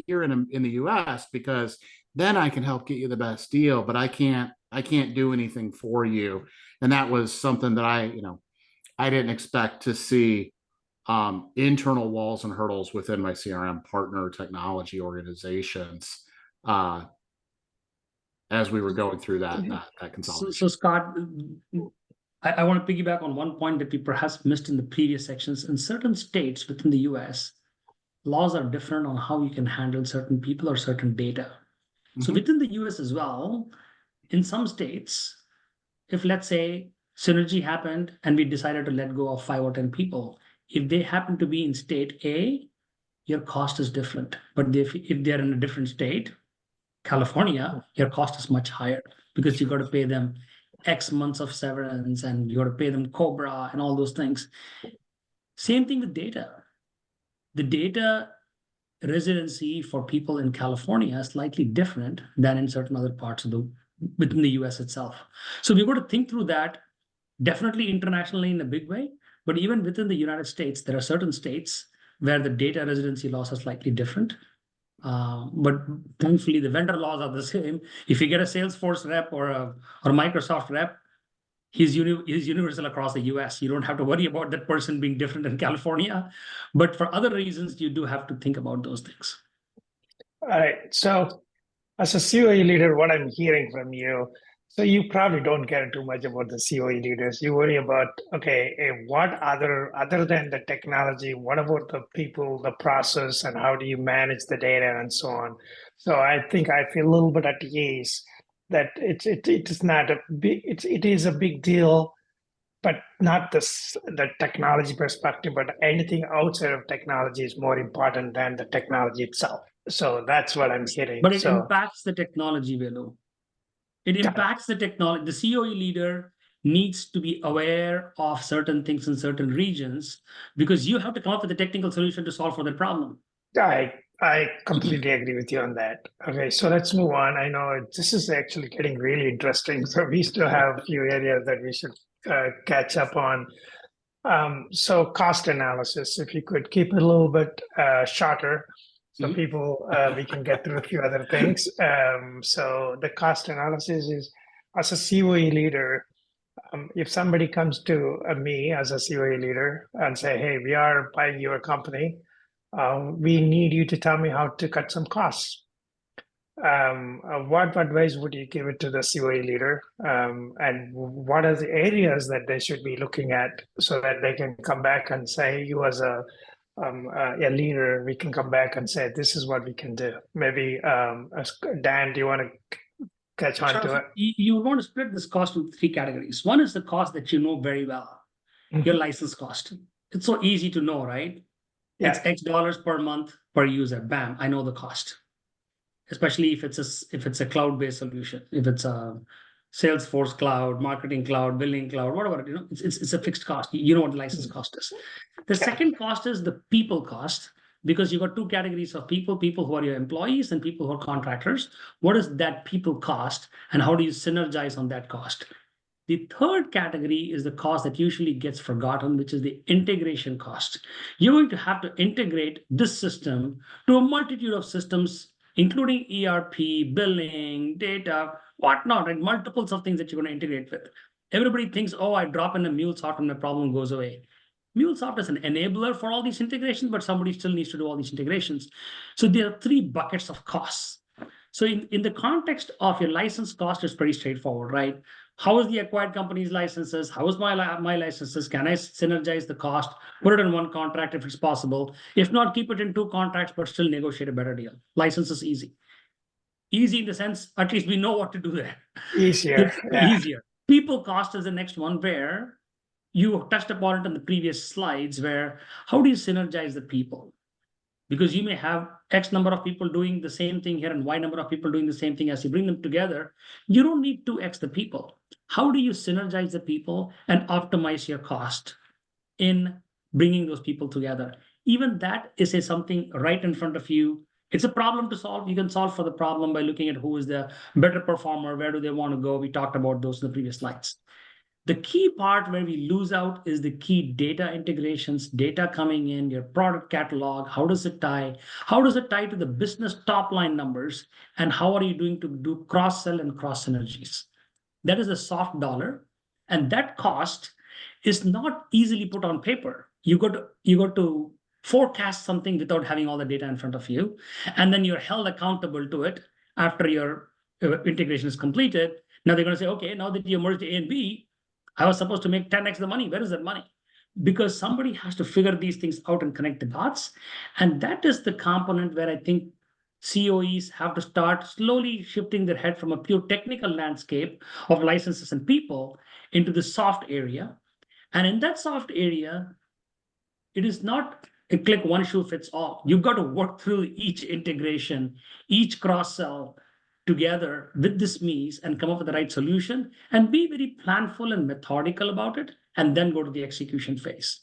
here in the US, because then I can help get you the best deal, but I can't do anything for you. And that was something that I didn't expect to see internal walls and hurdles within my CRM partner technology organizations as we were going through that consolidation. So Scott, I want to piggyback on one point that we perhaps missed in the previous sections. In certain states within the US, laws are different on how you can handle certain people or certain data. So within the US as well, in some states, if let's say synergy happened and we decided to let go of 5 or 10 people, if they happen to be in state A, your cost is different. But if they're in a different state, California, your cost is much higher because you got to pay them X months of severance and you got to pay them COBRA and all those things. Same thing with data. The data residency for people in California is slightly different than in certain other parts of within the US itself. So we've got to think through that, definitely internationally in a big way, but even within the United States, there are certain states where the data residency laws are slightly different. But thankfully, the vendor laws are the same. If you get a Salesforce rep or a Microsoft rep, he's universal across the US. You don't have to worry about that person being different in California. But for other reasons, you do have to think about those things. All right. So as a COE leader, what I'm hearing from you, so you probably don't care too much about the COE leaders. You worry about, okay, what other than the technology, what about the people, the process, and how do you manage the data and so on? So I think I feel a little bit at ease that it is not a big, it is a big deal, but not the technology perspective, but anything outside of technology is more important than the technology itself. So that's what I'm hearing. But it impacts the technology, Velu. It impacts the technology. The COE leader needs to be aware of certain things in certain regions because you have to come up with a technical solution to solve for the problem. I completely agree with you on that. Okay, so let's move on. I know this is actually getting really interesting. So we still have a few areas that we should catch up on. So cost analysis, if you could keep it a little bit shorter, so people, we can get through a few other things. So the cost analysis is, as a COE leader, if somebody comes to me as a COE leader and say, hey, we are buying your company, we need you to tell me how to cut some costs. What advice would you give it to the COE leader? And what are the areas that they should be looking at so that they can come back and say, you as a leader, we can come back and say, this is what we can do. Maybe, Dan, do you want to catch on to it? You want to split this cost into 3 categories. One is the cost that you know very well, your license cost. It's so easy to know, right? Yeah. It's X dollars per month per user. Bam, I know the cost. Especially if it's a cloud-based solution, if it's a Salesforce cloud, marketing cloud, billing cloud, whatever, it's a fixed cost. You know what the license cost is. The second cost is the people cost, because you've got 2 categories of people who are your employees and people who are contractors. What is that people cost and how do you synergize on that cost? The third category is the cost that usually gets forgotten, which is the integration cost. You're going to have to integrate this system to a multitude of systems, including ERP, billing, data, whatnot, and multiples of things that you're going to integrate with. Everybody thinks, oh, I drop in a MuleSoft and the problem goes away. MuleSoft is an enabler for all these integrations, but somebody still needs to do all these integrations. So there are 3 buckets of costs. So in the context of your license cost, it's pretty straightforward, right? How is the acquired company's licenses? How is my licenses? Can I synergize the cost? Put it in one contract if it's possible. If not, keep it in 2 contracts, but still negotiate a better deal. License is easy. Easy in the sense, at least we know what to do there. Easier. Easier. People cost is the next one, where you touched upon it in the previous slides, where how do you synergize the people? Because you may have X number of people doing the same thing here and Y number of people doing the same thing. As you bring them together, you don't need 2X the people. How do you synergize the people and optimize your cost in bringing those people together? even that is something right in front of you. It's a problem to solve. You can solve for the problem by looking at who is the better performer, where do they want to go. We talked about those in the previous slides. The key part where we lose out is the key data integrations, data coming in, your product catalog. How does it tie? How does it tie to the business top line numbers? And how are you doing to do cross sell and cross synergies? That is a soft dollar. And that cost is not easily put on paper. You got to forecast something without having all the data in front of you. And then you're held accountable to it after your integration is completed. Now they're going to say, okay, now that you merged A and B, I was supposed to make 10x the money. Where is that money? Because somebody has to figure these things out and connect the dots. And that is the component where I think COEs have to start slowly shifting their head from a pure technical landscape of licenses and people into the soft area. And in that soft area, it is not a click one shoe fits all. You've got to work through each integration, each cross sell together with this SMEs and come up with the right solution and be very planful and methodical about it, and then go to the execution phase.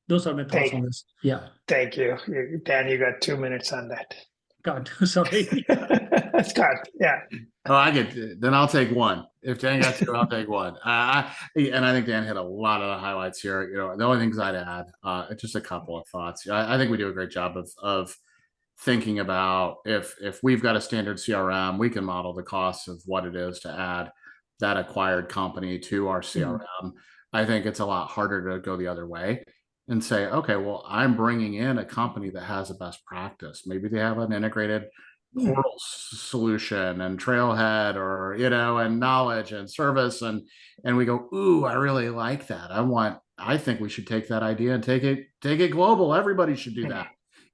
Those are my thoughts on this. Yeah. Thank you. Dan, you got 2 minutes on that. God, sorry. Scott, yeah. Oh, I get. Then I'll take one. If Dan got two, I'll take one. And I think Dan hit a lot of the highlights here. The only things I'd add, just a couple of thoughts. I think we do a great job of thinking about if we've got a standard CRM, we can model the costs of what it is to add that acquired company to our CRM. I think it's a lot harder to go the other way and say, okay, well, I'm bringing in a company that has a best practice. Maybe they have an integrated portal solution and Trailhead, or and knowledge and service, and we go, ooh, I really like that. I think we should take that idea and take it global. Everybody should do that.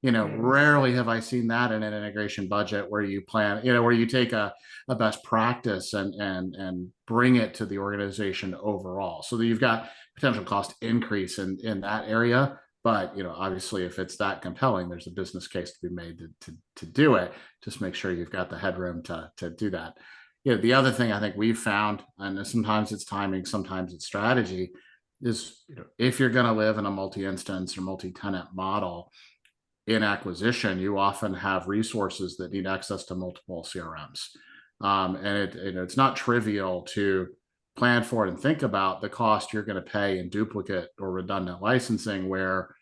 Rarely have I seen that in an integration budget where you plan, where you take a best practice and bring it to the organization overall, so that you've got potential cost increase in that area. But obviously, if it's that compelling, there's a business case to be made to do it. Just make sure you've got the headroom to do that. The other thing I think we've found, and sometimes it's timing, sometimes it's strategy, is if you're going to live in a multi-instance or multi-tenant model, in acquisition, you often have resources that need access to multiple CRMs. And it's not trivial to plan for it and think about the cost you're going to pay in duplicate or redundant licensing, where,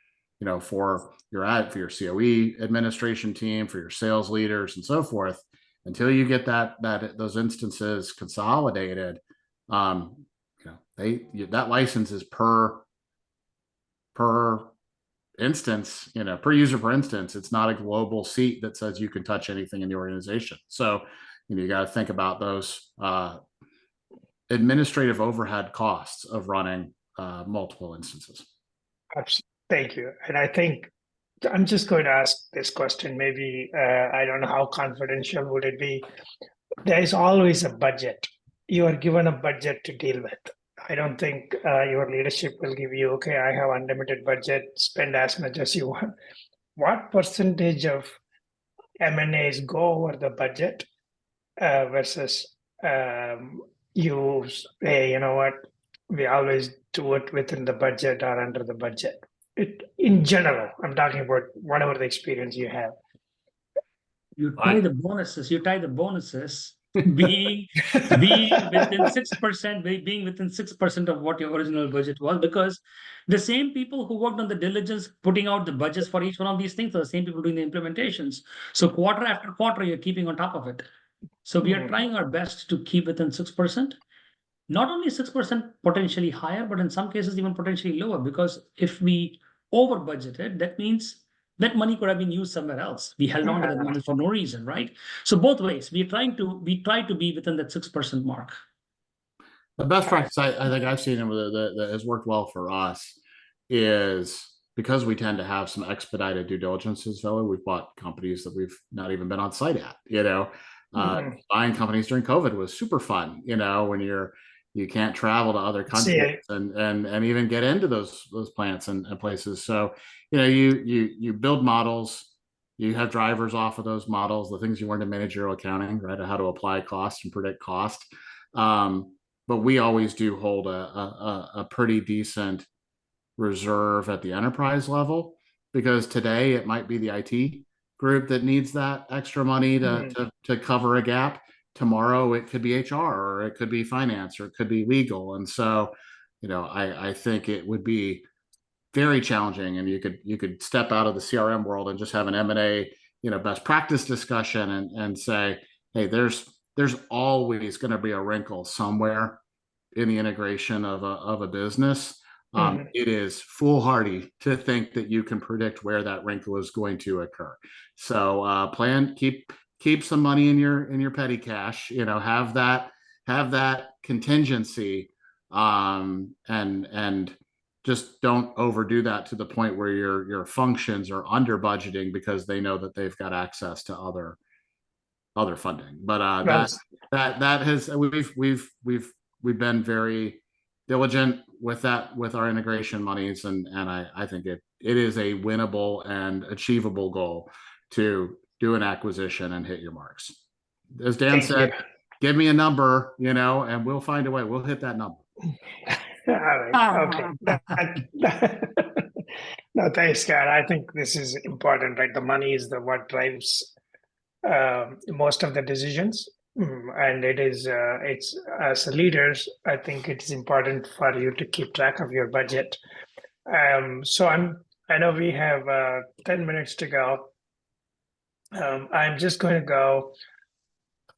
for your COE administration team, for your sales leaders and so forth, until you get those instances consolidated, that license is per instance, per user per instance. It's not a global seat that says you can touch anything in the organization. So you got to think about those administrative overhead costs of running multiple instances. Thank you. And I think I'm just going to ask this question. Maybe I don't know how confidential would it be. There is always a budget. You are given a budget to deal with. I don't think your leadership will give you, okay, I have unlimited budget, spend as much as you want. What percentage of M&As go over the budget versus you say, what, we always do it within the budget or under the budget? In general, I'm talking about whatever the experience you have. You tie the bonuses. being within 6%, being within 6% of what your original budget was, because the same people who worked on the diligence, putting out the budgets for each one of these things, are the same people doing the implementations. So quarter after quarter, you're keeping on top of it. So we are trying our best to keep within 6%. Not only 6% potentially higher, but in some cases even potentially lower, because if we over budgeted, that means that money could have been used somewhere else. We held on to that money for no reason, right? So both ways, we try to be within that 6% mark. The best practice I think I've seen that has worked well for us is, because we tend to have some expedited due diligences, Velu. We've bought companies that we've not even been on site at. Buying companies during COVID was super fun. When you can't travel to other countries and even get into those plants and places. So, you build models, you have drivers off of those models, the things you learn in managerial accounting, right? How to apply cost and predict cost. But we always do hold a pretty decent reserve at the enterprise level. because today it might be the IT group that needs that extra money to cover a gap. Tomorrow it could be HR, or it could be finance, or it could be legal. And so, I think it would be very challenging, and you could step out of the CRM world and just have an M&A, best practice discussion, and say, hey, there's always going to be a wrinkle somewhere in the integration of a business. It is foolhardy to think that you can predict where that wrinkle is going to occur. So keep some money in your petty cash. Have that contingency, and just don't overdo that to the point where your functions are under budgeting because they know that they've got access to other funding. But that has we've been very diligent with that, with our integration monies, and I think it is a winnable and achievable goal to do an acquisition and hit your marks. As Dan said, give me a number, and we'll find a way. We'll hit that number. All right. Okay. No, thanks, Scott. I think this is important, right? The money is what drives most of the decisions. And it's as leaders, I think it is important for you to keep track of your budget. So I know we have 10 minutes to go. I'm just going to go,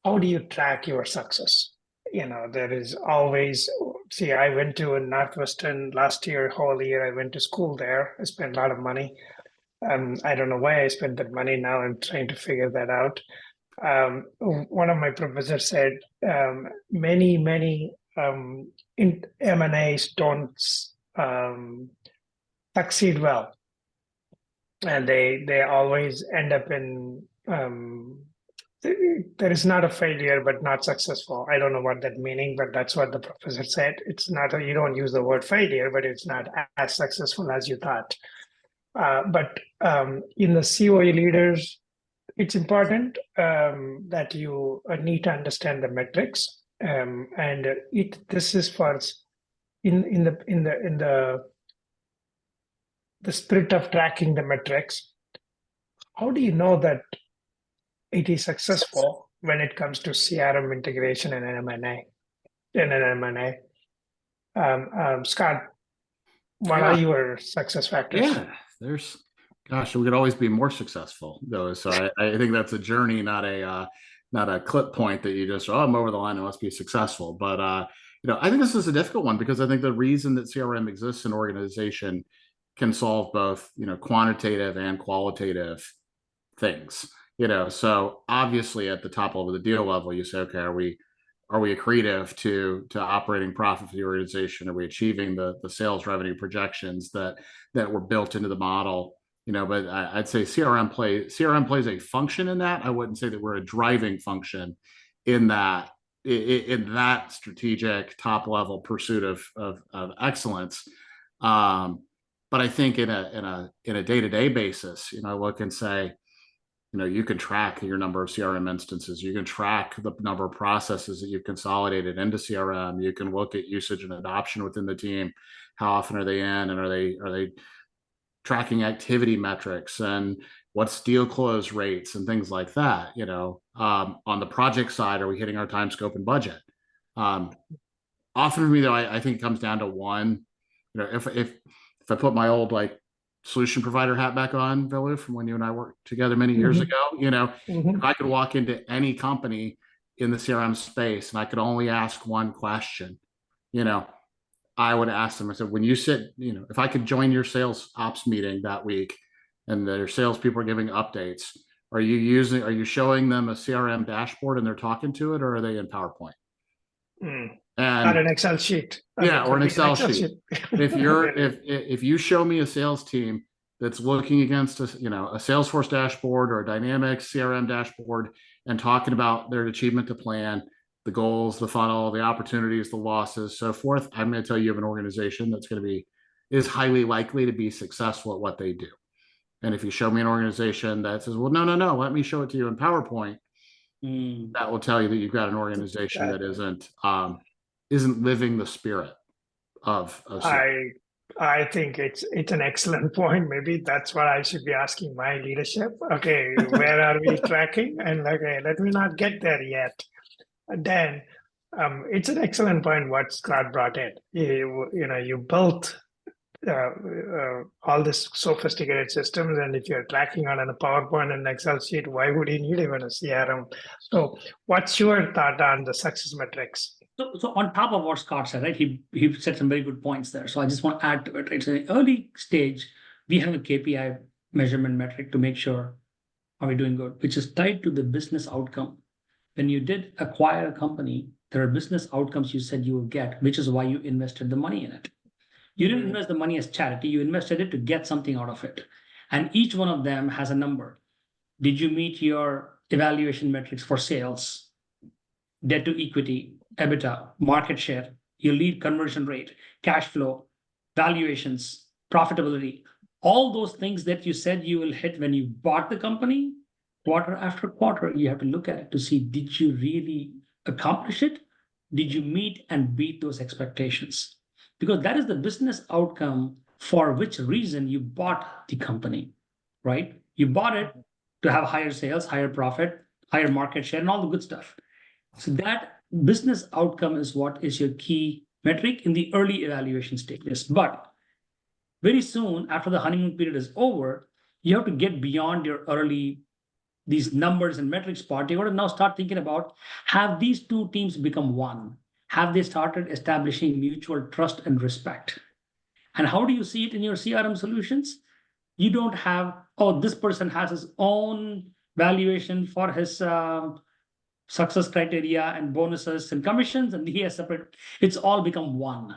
how do you track your success? There is always, I went to Northwestern last year, whole year. I went to school there. I spent a lot of money. I don't know why I spent that money. Now I'm trying to figure that out. One of my professors said many in M&As don't succeed well, and they always end up in there is not a failure but not successful. I don't know what that meaning, but that's what the professor said. It's not you don't use the word failure, but it's not as successful as you thought. But in the COE leaders, it's important that you need to understand the metrics, and this is for in the spirit of tracking the metrics. How do you know that it is successful when it comes to CRM integration and an M&A? Scott, what are your success factors? Yeah, we could always be more successful though. So I think that's a journey, not a clip point that you just, I'm over the line, I must be successful. But I think this is a difficult one, because I think the reason that CRM exists in organization can solve both, quantitative and qualitative things. So obviously at the top level, the deal level, you say, okay, are we accretive to operating profit for the organization? Are we achieving the sales revenue projections that were built into the model? But I'd say CRM plays a function in that. I wouldn't say that we're a driving function in that strategic top level pursuit of excellence. But I think in a day-to-day basis, I look and say, you can track your number of CRM instances. You can track the number of processes that you've consolidated into CRM. You can look at usage and adoption within the team. How often are they in, and are they tracking activity metrics, and what's deal close rates and things like that. On the project side, are we hitting our time, scope, and budget? Often for me, though, I think it comes down to one. If I put my old solution provider hat back on, Velu, from when you and I worked together many years ago, if I could walk into any company in the CRM space and I could only ask one question, I would ask them, I said, when you sit, if I could join your sales ops meeting that week and their salespeople are giving updates, are you showing them a CRM dashboard and they're talking to it, or are they in PowerPoint? And not an Excel sheet. Or an Excel sheet. If you show me a sales team that's looking against a Salesforce dashboard or a dynamic CRM dashboard and talking about their achievement to plan, the goals, the funnel, the opportunities, the losses, so forth, I'm going to tell you have an organization that's is highly likely to be successful at what they do. And if you show me an organization that says, well, no, let me show it to you in PowerPoint, that will tell you that you've got an organization that isn't living the spirit of I I think it's an excellent point. Maybe that's what I should be asking my leadership. Okay, where are we tracking? And okay, let me not get there yet. And then it's an excellent point what Scott brought in. You built all this sophisticated systems, and if you're tracking on a PowerPoint and Excel sheet, why would you need even a CRM? So, what's your thought on the success metrics? So on top of what Scott said, right, he said some very good points there. So I just want to add to it, right? So in the early stage, we have a KPI measurement metric to make sure are we doing good, which is tied to the business outcome. When you did acquire a company, there are business outcomes you said you will get, which is why you invested the money in it. You didn't invest the money as charity, you invested it to get something out of it. And each one of them has a number. Did you meet your evaluation metrics for sales, debt to equity, EBITDA, market share, your lead conversion rate, cash flow, valuations, profitability, all those things that you said you will hit when you bought the company, quarter after quarter, you have to look at it to see, did you really accomplish it? Did you meet and beat those expectations? Because that is the business outcome for which reason you bought the company, right? You bought it to have higher sales, higher profit, higher market share, and all the good stuff. So that business outcome is what is your key metric in the early evaluation stages. But very soon after the honeymoon period is over, you have to get beyond your early these numbers and metrics part. You got to now start thinking about, have these two teams become one? Have they started establishing mutual trust and respect? And how do you see it in your CRM solutions? You don't have, oh, this person has his own valuation for his success criteria and bonuses and commissions, and he has separate. It's all become one.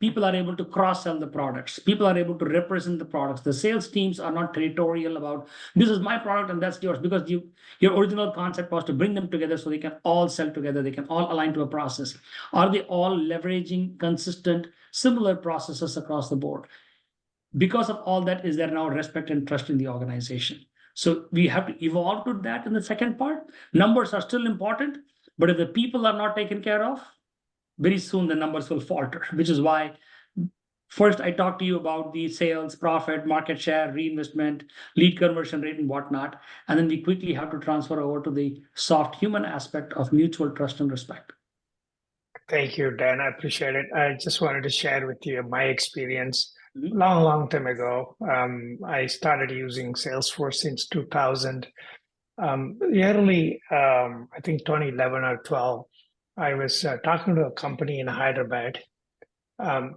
People are able to cross-sell the products. People are able to represent the products. The sales teams are not territorial about, this is my product and that's yours, because your original concept was to bring them together so they can all sell together. They can all align to a process. Are they all leveraging consistent, similar processes across the board? Because of all that, is there now respect and trust in the organization? So we have to evolve to that in the second part. Numbers are still important, but if the people are not taken care of, very soon the numbers will falter, which is why first I talked to you about the sales, profit, market share, reinvestment, lead conversion rate, and whatnot. And then we quickly have to transfer over to the soft human aspect of mutual trust and respect. Thank you, Dan. I appreciate it. I just wanted to share with you my experience. Long time ago, I started using Salesforce since 2000. Early, I think 2011 or 12, I was talking to a company in Hyderabad.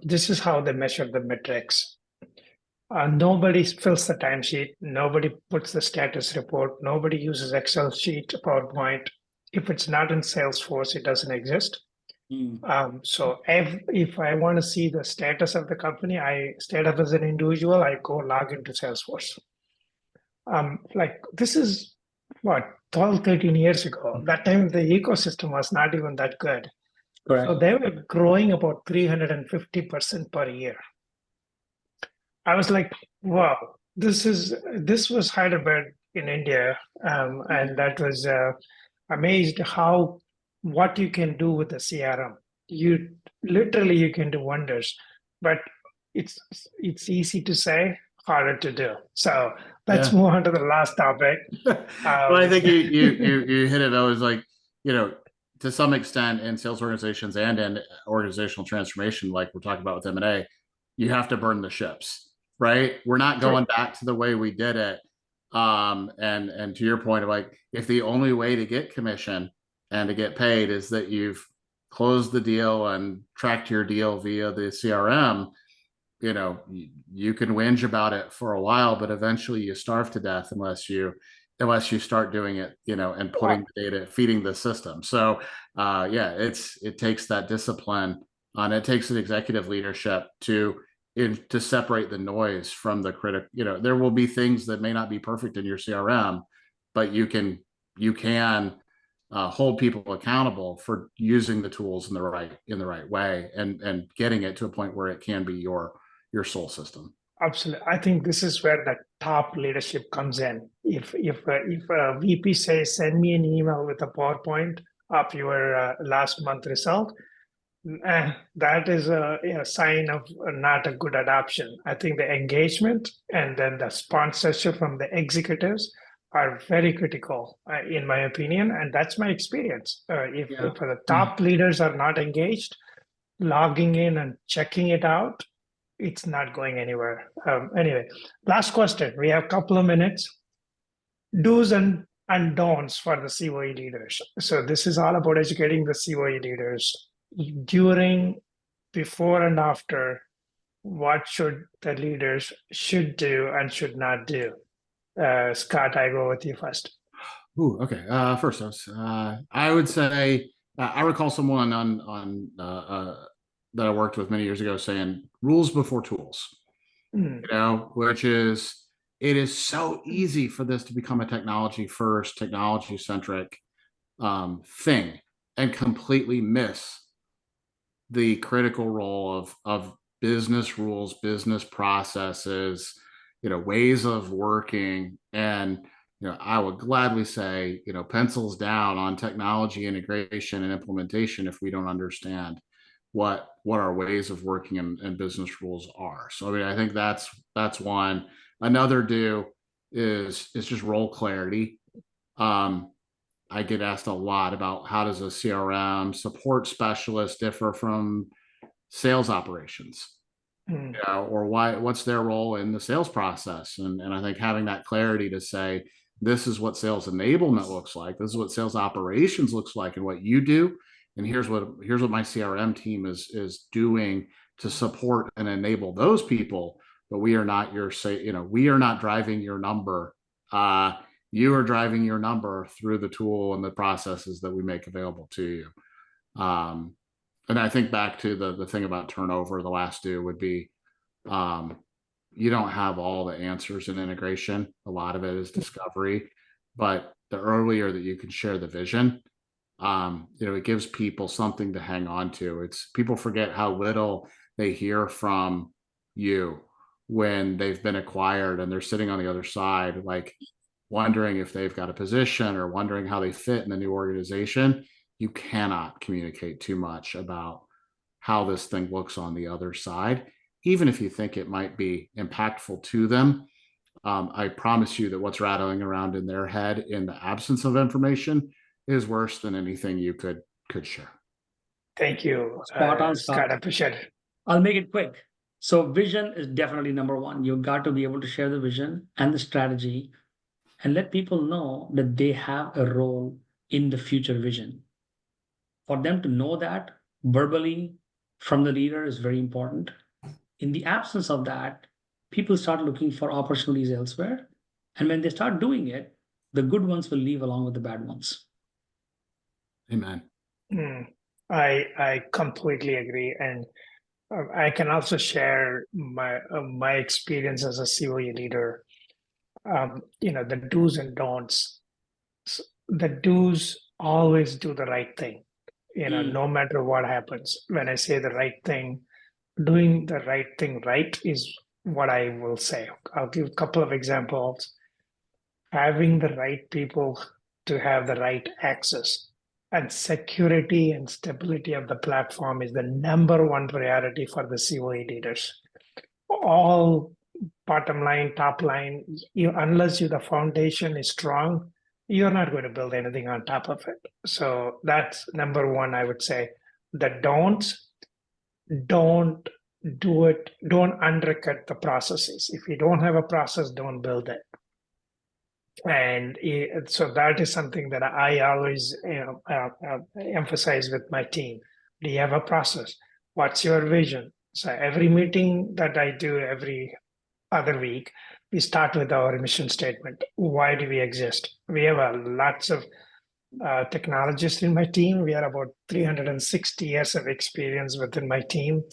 This is how they measure the metrics. Nobody fills the timesheet. Nobody puts the status report. Nobody uses Excel sheet, PowerPoint. If it's not in Salesforce, it doesn't exist. So if I want to see the status of the company, I instead of as an individual, I go log into Salesforce. Like this is what 12, 13 years ago. That time the ecosystem was not even that good. Correct. So they were growing about 350% per year. I was like, wow, this was Hyderabad in India, and that was amazed what you can do with the CRM. You can do wonders, but it's easy to say, harder to do. So let's move on to the last topic. Well, I think you hit it. I was like, to some extent in sales organizations and in organizational transformation, like we're talking about with M&A, you have to burn the ships, right? We're not going back to the way we did it. And to your point of like, if the only way to get commission and to get paid is that you've closed the deal and tracked your deal via the CRM, you can whinge about it for a while, but eventually you starve to death unless you start doing it, and putting the data, feeding the system. So it takes that discipline, and it takes an executive leadership to separate the noise from the critic. There will be things that may not be perfect in your CRM, but you can hold people accountable for using the tools in the right way and getting it to a point where it can be your sole system. Absolutely. I think this is where the top leadership comes in. If a VP says, send me an email with a PowerPoint of your last month result, That is a sign of not a good adoption. I think the engagement and then the sponsorship from the executives are very critical, in my opinion, and that's my experience. If Yeah. the top leaders are not engaged, logging in and checking it out, it's not going anywhere. Anyway, last question. We have a couple of minutes. Do's and don'ts for the COE leaders. So this is all about educating the COE leaders during, before, and after. What should the leaders should do and should not do? Scott, I go with you first. Ooh, okay. First, I would say I recall someone that I worked with many years ago saying rules before tools. Mm. Which is it is so easy for this to become a technology first, technology centric thing and completely miss the critical role of business rules, business processes, ways of working. And I would gladly say, pencils down on technology integration and implementation if we don't understand what our ways of working and business rules are. So I mean, I think that's one. Another do is just role clarity. I get asked a lot about how does a CRM support specialist differ from sales operations, Mm. or what's their role in the sales process. And I think having that clarity to say, this is what sales enablement looks like, this is what sales operations looks like and what you do. And here's what my CRM team is doing to support and enable those people. But we are not we are not driving your number. You are driving your number through the tool and the processes that we make available to you. And I think back to the thing about turnover, the last do would be, you don't have all the answers in integration. A lot of it is discovery, but the earlier that you can share the vision, it gives people something to hang on to. People forget how little they hear from you when they've been acquired and they're sitting on the other side, like wondering if they've got a position or wondering how they fit in the new organization. You cannot communicate too much about how this thing looks on the other side, even if you think it might be impactful to them. I promise you that what's rattling around in their head in the absence of information is worse than anything you could share. Thank you, Spot on, Scott. I appreciate it. I'll make it quick. So vision is definitely number one. You've got to be able to share the vision and the strategy and let people know that they have a role in the future vision. For them to know that verbally from the leader is very important. In the absence of that, people start looking for opportunities elsewhere. And when they start doing it, the good ones will leave along with the bad ones. Amen. I completely agree. And I can also share my experience as a COE leader. The do's and don'ts. The do's, always do the right thing. No matter what happens. When I say the right thing, doing the right thing right is what I will say. I'll give a couple of examples. Having the right people to have the right access, and security and stability of the platform is the number one priority for the COE leaders. All bottom line, top line, unless the foundation is strong, you're not going to build anything on top of it. So that's number one, I would say. The don'ts, don't do it, don't undercut the processes. If you don't have a process, don't build it. And so that is something that I always emphasize with my team. Do you have a process? What's your vision? So every meeting that I do every other week, we start with our mission statement. Why do we exist? We have lots of technologists in my team. We are about 360 years of experience within my team.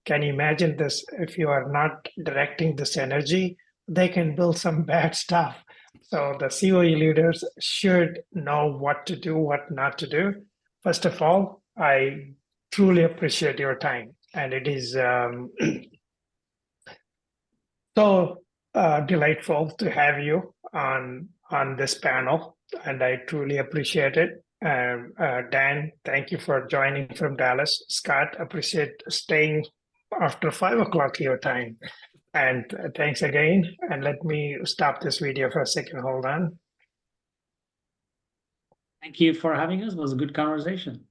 Can you imagine this? If you are not directing this energy, they can build some bad stuff. So the COE leaders should know what to do, what not to do. First of all, I truly appreciate your time. And it is so delightful to have you on this panel. And I truly appreciate it. Dan, thank you for joining from Dallas. Scott, appreciate staying after 5 o'clock your time. And thanks again. And let me stop this video for a second. Hold on. Thank you for having us. It was a good conversation.